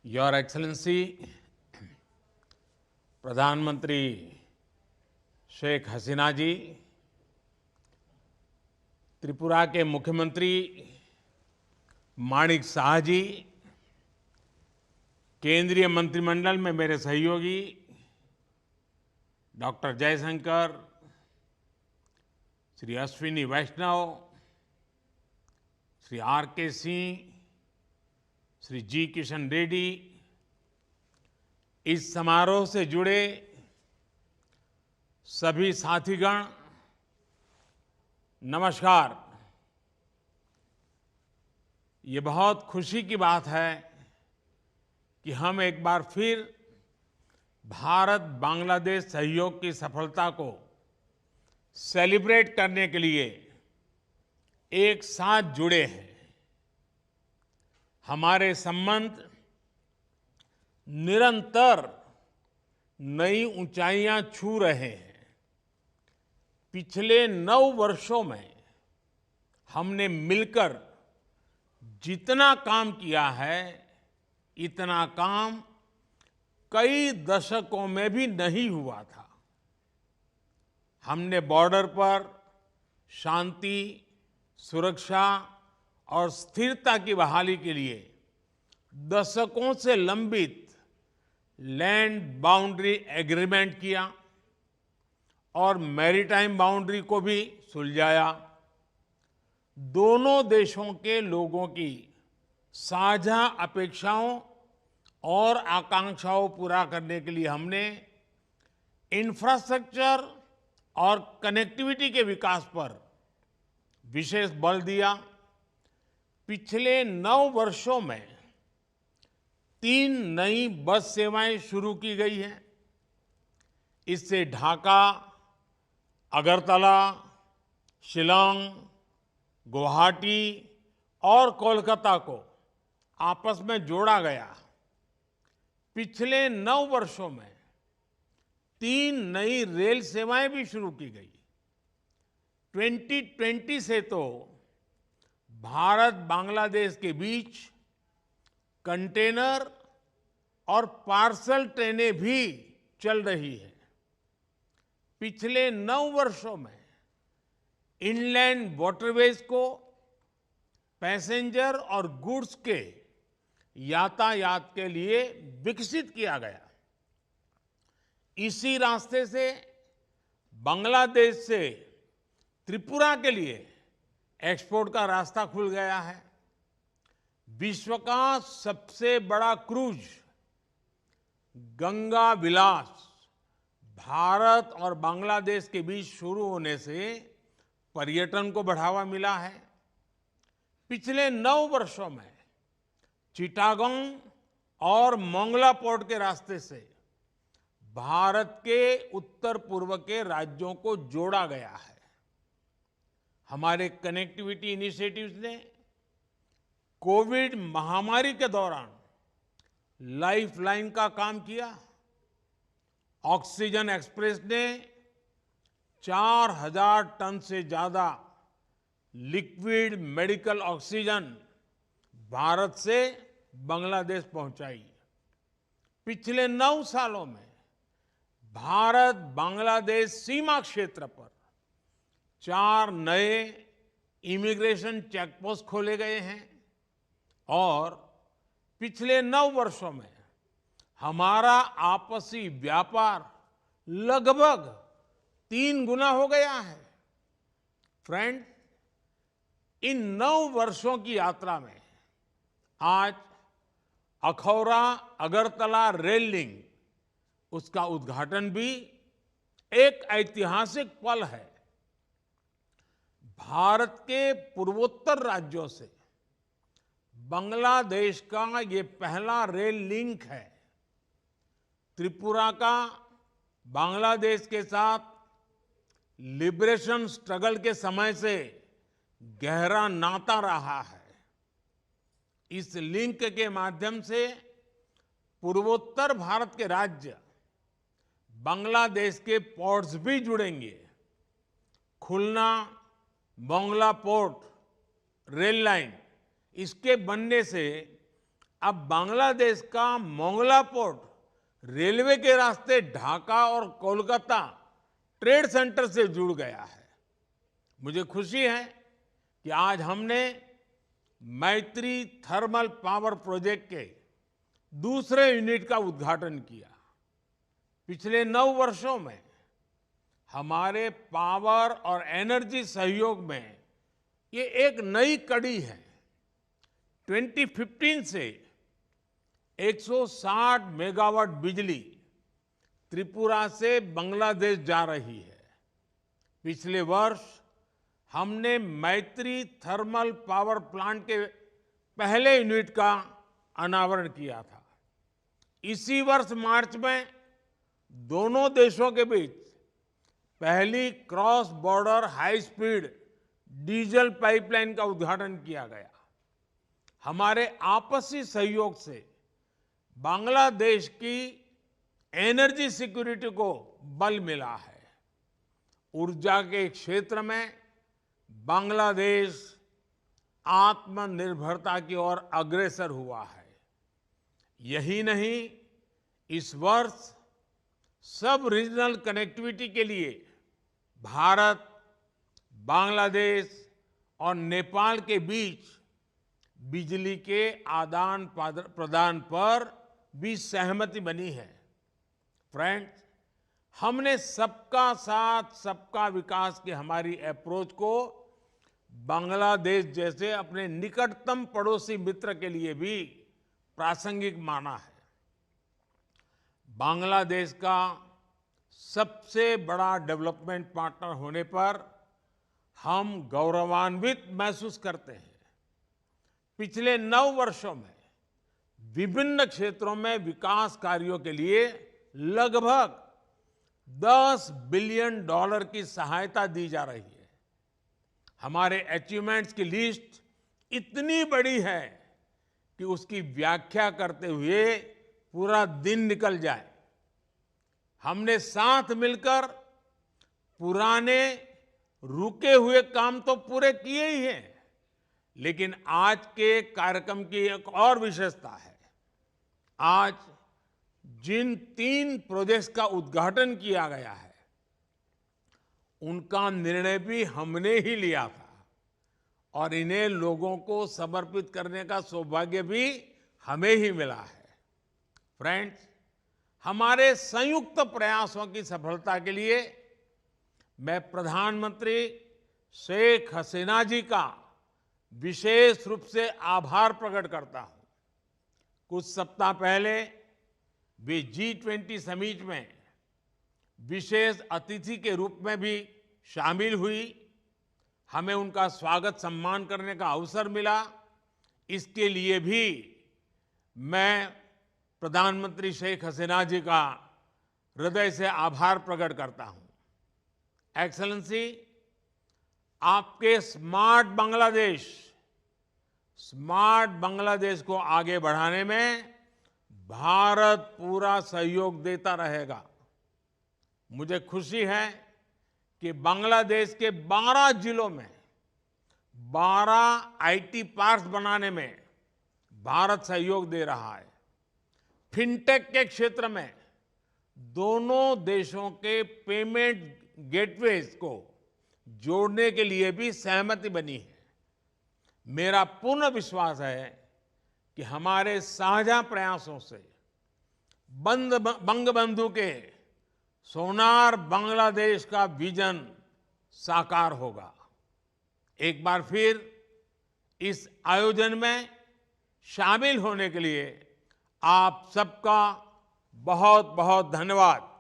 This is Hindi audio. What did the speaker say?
योर एक्सेलेंसी प्रधानमंत्री शेख हसीना जी, त्रिपुरा के मुख्यमंत्री माणिक साह जी, केंद्रीय मंत्रिमंडल में मेरे सहयोगी doctor Jaishankar, Shri Ashwini Vaishnaw, Shri R K Singh, Shri जी किशन रेड्डी, इस समारोह से जुड़े सभी साथीगण, नमस्कार। ये बहुत खुशी की बात है कि हम एक बार फिर भारत बांग्लादेश सहयोग की सफलता को सेलिब्रेट करने के लिए एक साथ जुड़े हैं। हमारे संबंध निरंतर नई ऊंचाइयां छू रहे हैं। पिछले 9 वर्षों में हमने मिलकर जितना काम किया है, इतना काम कई दशकों में भी नहीं हुआ था। हमने बॉर्डर पर शांति, सुरक्षा और स्थिरता की बहाली के लिए दशकों से लंबित लैंड बाउंड्री एग्रीमेंट किया और मैरीटाइम बाउंड्री को भी सुलझाया। दोनों देशों के लोगों की साझा अपेक्षाओं और आकांक्षाओं पूरा करने के लिए हमने इंफ्रास्ट्रक्चर और कनेक्टिविटी के विकास पर विशेष बल दिया। पिछले 9 वर्षों में 3 नई बस सेवाएं शुरू की गई हैं। इससे ढाका, अगरतला, शिलांग, गुवाहाटी और कोलकाता को आपस में जोड़ा गया। पिछले 9 वर्षों में 3 नई रेल सेवाएं भी शुरू की गई। 2020 से तो भारत बांग्लादेश के बीच कंटेनर और पार्सल ट्रेनें भी चल रही हैं। पिछले 9 वर्षों में इनलैंड वाटरवेज को पैसेंजर और गुड्स के यातायात के लिए विकसित किया गया। इसी रास्ते से बांग्लादेश से त्रिपुरा के लिए एक्सपोर्ट का रास्ता खुल गया है। विश्व का सबसे बड़ा क्रूज गंगा विलास भारत और बांग्लादेश के बीच शुरू होने से पर्यटन को बढ़ावा मिला है। पिछले 9 वर्षों में चिटागोंग और मोंगला पोर्ट के रास्ते से भारत के उत्तर पूर्व के राज्यों को जोड़ा गया है। हमारे कनेक्टिविटी इनिशिएटिव्स ने कोविड महामारी के दौरान लाइफलाइन का काम किया। ऑक्सीजन एक्सप्रेस ने 4000 टन से ज्यादा लिक्विड मेडिकल ऑक्सीजन भारत से बांग्लादेश पहुंचाई। पिछले 9 सालों में भारत बांग्लादेश सीमा क्षेत्र पर 4 नए इमिग्रेशन चेकपोस्ट खोले गए हैं और पिछले 9 वर्षों में हमारा आपसी व्यापार लगभग 3 गुना हो गया है। फ्रेंड, इन 9 वर्षों की यात्रा में आज अखौरा अगरतला रेल लिंक, उसका उद्घाटन भी एक ऐतिहासिक पल है। भारत के पूर्वोत्तर राज्यों से बांग्लादेश का ये पहला रेल लिंक है। त्रिपुरा का बांग्लादेश के साथ लिबरेशन स्ट्रगल के समय से गहरा नाता रहा है। इस लिंक के माध्यम से पूर्वोत्तर भारत के राज्य बांग्लादेश के पोर्ट्स भी जुड़ेंगे। खुलना मोंगला पोर्ट रेल लाइन, इसके बनने से अब बांग्लादेश का मोंगला पोर्ट रेलवे के रास्ते ढाका और कोलकाता ट्रेड सेंटर से जुड़ गया है। मुझे खुशी है कि आज हमने मैत्री थर्मल पावर प्रोजेक्ट के दूसरे यूनिट का उद्घाटन किया। पिछले 9 वर्षों में हमारे पावर और एनर्जी सहयोग में ये एक नई कड़ी है। 2015 से 160 मेगावाट बिजली त्रिपुरा से बांग्लादेश जा रही है। पिछले वर्ष हमने मैत्री थर्मल पावर प्लांट के पहले यूनिट का अनावरण किया था। इसी वर्ष मार्च में दोनों देशों के बीच पहली cross border high speed diesel pipeline का उद्घाटन किया गया। हमारे आपसी सहयोग से बांग्लादेश की एनर्जी सिक्योरिटी को बल मिला है। ऊर्जा के क्षेत्र में बांग्लादेश आत्मनिर्भरता की ओर अग्रसर हुआ है। यही नहीं, इस वर्ष सब रीजनल कनेक्टिविटी के लिए भारत, बांग्लादेश और नेपाल के बीच बिजली के आदान प्रदान पर भी सहमति बनी है। फ्रेंड्स, हमने सबका साथ सबका विकास की हमारी अप्रोच को बांग्लादेश जैसे अपने निकटतम पड़ोसी मित्र के लिए भी प्रासंगिक माना है। बांग्लादेश का सबसे बड़ा डेवलपमेंट पार्टनर होने पर हम गौरवान्वित महसूस करते हैं। पिछले 9 वर्षों में विभिन्न क्षेत्रों में विकास कार्यों के लिए लगभग $10 बिलियन की सहायता दी जा रही है। हमारे अचीवमेंट्स की लिस्ट इतनी बड़ी है कि उसकी व्याख्या करते हुए पूरा दिन निकल जाए। हमने साथ मिलकर पुराने रुके हुए काम तो पूरे किए ही हैं, लेकिन आज के कार्यक्रम की एक और विशेषता है। आज जिन 3 प्रोजेक्ट्स का उद्घाटन किया गया है, उनका निर्णय भी हमने ही लिया था और इन्हें लोगों को समर्पित करने का सौभाग्य भी हमें ही मिला है। फ्रेंड्स, हमारे संयुक्त प्रयासों की सफलता के लिए मैं प्रधानमंत्री शेख हसीना जी का विशेष रूप से आभार प्रकट करता हूं। कुछ सप्ताह पहले वे G20 समिट में विशेष अतिथि के रूप में भी शामिल हुई। हमें उनका स्वागत सम्मान करने का अवसर मिला। इसके लिए भी मैं प्रधानमंत्री शेख हसीना जी का हृदय से आभार प्रकट करता हूं। एक्सेलेंसी, आपके स्मार्ट बांग्लादेश को आगे बढ़ाने में भारत पूरा सहयोग देता रहेगा। मुझे खुशी है कि बांग्लादेश के 12 जिलों में 12 आईटी पार्क्स बनाने में भारत सहयोग दे रहा है। फिनटेक के क्षेत्र में दोनों देशों के पेमेंट गेटवेज को जोड़ने के लिए भी सहमति बनी है। मेरा पूर्ण विश्वास है कि हमारे साझा प्रयासों से बंगबंधु के सोनार बांग्लादेश का विजन साकार होगा। एक बार फिर इस आयोजन में शामिल होने के लिए आप सबका बहुत बहुत धन्यवाद।